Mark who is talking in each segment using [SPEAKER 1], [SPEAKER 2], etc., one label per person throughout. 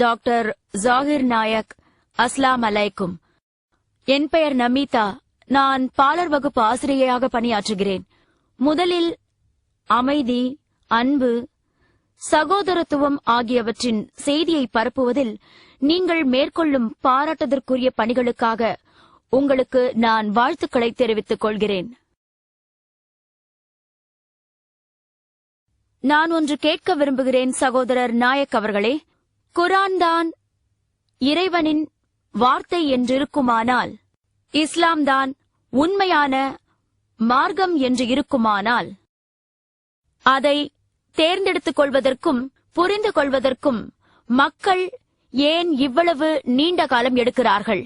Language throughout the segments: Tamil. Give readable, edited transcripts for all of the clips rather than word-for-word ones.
[SPEAKER 1] டாக்டர் ஜாகிர் நாயக், அஸ்லாம் அலைக்கும். என் பெயர் நமிதா. நான் பாலர் வகுப்பு ஆசிரியையாக பணியாற்றுகிறேன். முதலில் அமைதி, அன்பு, சகோதரத்துவம் ஆகியவற்றின் செய்தியை பரப்புவதில் நீங்கள் மேற்கொள்ளும் பாராட்டுதற்குரிய பணிகளுக்காக உங்களுக்கு நான் வாழ்த்துக்களை தெரிவித்துக் கொள்கிறேன். நான் ஒன்று கேட்க விரும்புகிறேன் சகோதரர் நாயக் அவர்களே. குர்ஆன் தான் இறைவனின் வார்த்தை என்றிருக்குமானால், இஸ்லாம் தான் உண்மையான மார்க்கம் என்று இருக்குமானால், அதை தேர்ந்தெடுத்துக் கொள்வதற்கும் புரிந்து கொள்வதற்கும் மக்கள் ஏன் இவ்வளவு நீண்ட காலம் எடுக்கிறார்கள்?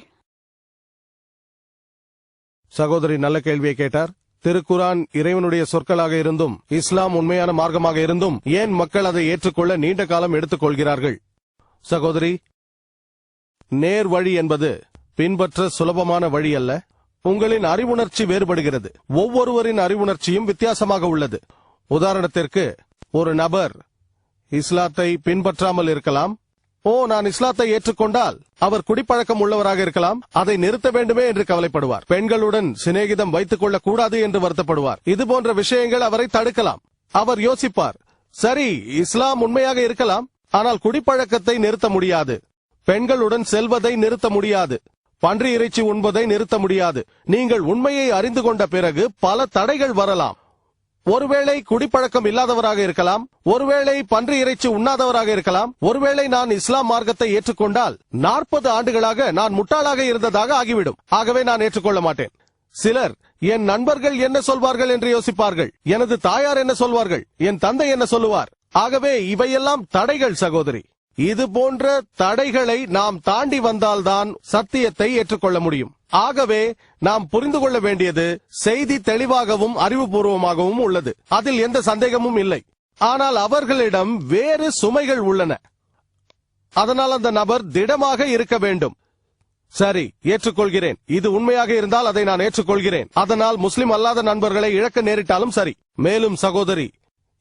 [SPEAKER 2] சகோதரி நல்ல கேள்வியை கேட்டார். திருக்குர்ஆன் இறைவனுடைய சொற்களாக இருந்தும் இஸ்லாம் உண்மையான மார்க்கமாக இருந்தும் ஏன் மக்கள் அதை ஏற்றுக்கொள்ள நீண்ட காலம் எடுத்துக் கொள்கிறார்கள்? சகோதரி, நேர் வழி என்பது பின்பற்ற சுலபமான வழி அல்ல. உங்களின் அறிவுணர்ச்சி வேறுபடுகிறது. ஒவ்வொருவரின் அறிவுணர்ச்சியும் வித்தியாசமாக உள்ளது. உதாரணத்திற்கு, ஒரு நபர் இஸ்லாத்தை பின்பற்றாமல் இருக்கலாம். நான் இஸ்லாத்தை ஏற்றுக்கொண்டால் அவர் குடிப்பழக்கம் உள்ளவராக இருக்கலாம். அதை நிறுத்த வேண்டுமே என்று கவலைப்படுவார். பெண்களுடன் சிநேகிதம் வைத்துக் கொள்ளக் கூடாது என்று வருத்தப்படுவார். இதுபோன்ற விஷயங்கள் அவரை தடுக்கலாம். அவர் யோசிப்பார், சரி, இஸ்லாம் உண்மையாக இருக்கலாம், ஆனால் குடிப்பழக்கத்தை நிறுத்த முடியாது, பெண்களுடன் செல்வதை நிறுத்த முடியாது, பன்றி இறைச்சி உண்பதை நிறுத்த முடியாது. நீங்கள் உண்மையை அறிந்து கொண்ட பிறகு பல தடைகள் வரலாம். ஒருவேளை குடிப்பழக்கம் இல்லாதவராக இருக்கலாம், ஒருவேளை பன்றி இறைச்சி உண்ணாதவராக இருக்கலாம், ஒருவேளை நான் இஸ்லாம் மார்க்கத்தை ஏற்றுக்கொண்டால் 40 ஆண்டுகளாக நான் முட்டாளாக இருந்ததாக ஆகிவிடும். ஆகவே நான் ஏற்றுக்கொள்ள மாட்டேன். சிலர் என் நண்பர்கள் என்ன சொல்வார்கள் என்று யோசிப்பார்கள். எனது தாயார் என்ன சொல்வார்கள், என் தந்தை என்ன சொல்லுவார். ஆகவே இவையெல்லாம் தடைகள் சகோதரி. இது போன்ற தடைகளை நாம் தாண்டி வந்தால்தான் சத்தியத்தை ஏற்றுக்கொள்ள முடியும். ஆகவே நாம் புரிந்து கொள்ள வேண்டியது செய்தி தெளிவாகவும் அறிவுபூர்வமாகவும் உள்ளது. அதில் எந்த சந்தேகமும் இல்லை. ஆனால் அவர்களிடம் வேறு சுமைகள் உள்ளன. அதனால் அந்த நபர் திடமாக இருக்க வேண்டும். சரி, ஏற்றுக்கொள்கிறேன். இது உண்மையாக இருந்தால் அதை நான் ஏற்றுக்கொள்கிறேன். அதனால் முஸ்லிம் அல்லாத நண்பர்களை இழக்க நேரிட்டாலும் சரி. மேலும் சகோதரி,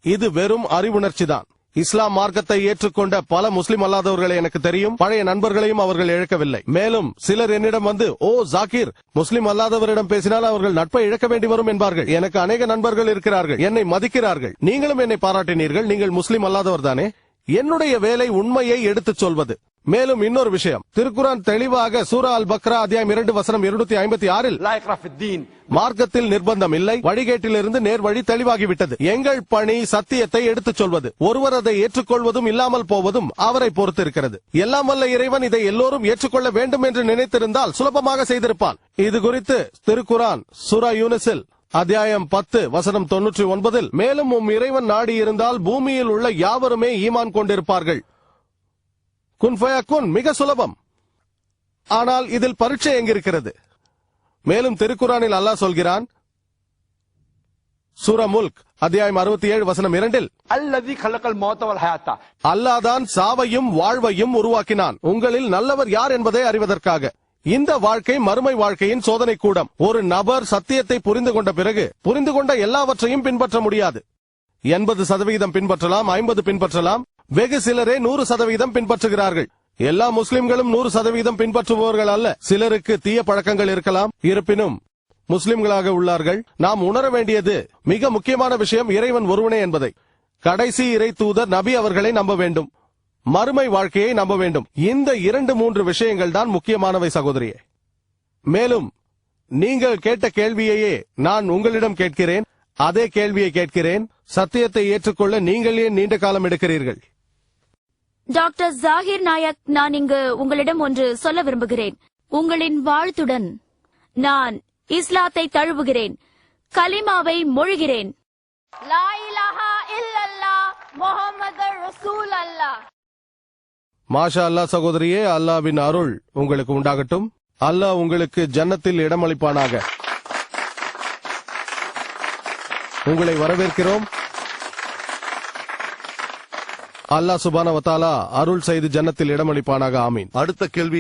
[SPEAKER 2] இது வெறும் அறிவுணர்ச்சிதான். இஸ்லாம் மார்க்கத்தை ஏற்றுக்கொண்ட பல முஸ்லிம் அல்லாதவர்களை எனக்கு தெரியும். பழைய நண்பர்களையும் அவர்கள் இழக்கவில்லை. மேலும் சிலர் என்னிடம் வந்து, ஜாகிர், முஸ்லிம் அல்லாதவரிடம் பேசினால் அவர்கள் நட்பை இழக்க வேண்டி வரும் என்பார்கள். எனக்கு அநேக நண்பர்கள் இருக்கிறார்கள், என்னை மதிக்கிறார்கள். நீங்களும் என்னை பாராட்டினீர்கள். நீங்கள் முஸ்லிம் அல்லாதவர் தானே? என்னுடைய வேலை உண்மையை எடுத்துச் சொல்வது. மேலும் இன்னொரு விஷயம், திருக்குர்ஆன் தெளிவாக சூரா அல் பக்ரா அத்தியாயம் 2 வசனம் 256 மார்க்கத்தில் நிர்பந்தம் இல்லை, வழிகேட்டிலிருந்து நேர் வழி தெளிவாகிவிட்டது. எங்கள் பணி சத்தியத்தை எடுத்துச் சொல்வது. ஒருவர் அதை ஏற்றுக்கொள்வதும் இல்லாமல் போவதும் அவரை பொறுத்திருக்கிறது. எல்லாம் வல்ல இறைவன் இதை எல்லோரும் ஏற்றுக்கொள்ள வேண்டும் என்று நினைத்திருந்தால் சுலபமாக செய்திருப்பான். இது குறித்து திருக்குர்ஆன் சூரா யூனுஸில் அத்தியாயம் 10 வசனம் 99 மேலும் இறைவன் நாடி இருந்தால் பூமியில் உள்ள யாவருமே ஈமான் கொண்டிருப்பார்கள். குன் ஃபயகுன் மிக சுலபம். ஆனால் இதில் பரீட்சை எங்கிருக்கிறது? மேலும் திருக்குர்ஆனில் அல்லாஹ் சொல்கிறான், சூரா முல்க் அத்தியாயம் 67 வசனம் 2 அல்லாஹ் தான் சாவையும் வாழ்வையும் உருவாக்கினான், உங்களில் நல்லவர் யார் என்பதை அறிவதற்காக. இந்த வாழ்க்கை மறுமை வாழ்க்கையின் சோதனை கூடம். ஒரு நபர் சத்தியத்தை புரிந்து கொண்ட பிறகு புரிந்து கொண்ட எல்லாவற்றையும் பின்பற்ற முடியாது. 80% பின்பற்றலாம், 50 பின்பற்றலாம். வெகு சிலரே 100% பின்பற்றுகிறார்கள். எல்லா முஸ்லிம்களும் 100% பின்பற்றுபவர்கள் அல்ல. சிலருக்கு தீய பழக்கங்கள் இருக்கலாம். இருப்பினும் முஸ்லிம்களாக உள்ளார்கள். நாம் உணர வேண்டியது மிக முக்கியமான விஷயம் இறைவன் ஒருவனே என்பதை. கடைசி இறை தூதர் நபி அவர்களை நம்ப வேண்டும், மறுமை வாழ்க்கையை நம்ப வேண்டும். இந்த 2-3 விஷயங்கள் தான் முக்கியமானவை சகோதரியே. மேலும் நீங்கள் கேட்ட கேள்வியையே நான் உங்களிடம் கேட்கிறேன். அதே கேள்வியை கேட்கிறேன். சத்தியத்தை ஏற்றுக்கொள்ள நீங்கள் ஏன் நீண்ட காலம் எடுக்கிறீர்கள்?
[SPEAKER 1] டாக்டர் ஜாகிர் நாயக், நான் இங்கு உங்களிடம் ஒன்று சொல்ல விரும்புகிறேன். உங்களின் வாழ்த்துடன் நான் இஸ்லாத்தை தழுவுகிறேன், கலிமாவை மொழிகிறேன். லா இலாஹா இல்லல்லாஹ் முஹம்மதுர் ரசூலுல்லாஹ்.
[SPEAKER 2] மாஷா அல்லாஹ் சகோதரியே, அல்லாஹ்வின் அருள் உங்களுக்கு உண்டாகட்டும். அல்லாஹ் உங்களுக்கு ஜன்னத்தில் இடமளிப்பானாக. உங்களை வரவேற்கிறோம். அல்லாஹ் சுப்ஹானஹு வ தஆலா அருள் செய்து ஜன்னத்தில் இடமளிப்பானாக. ஆமீன்.
[SPEAKER 3] அடுத்த கேள்வி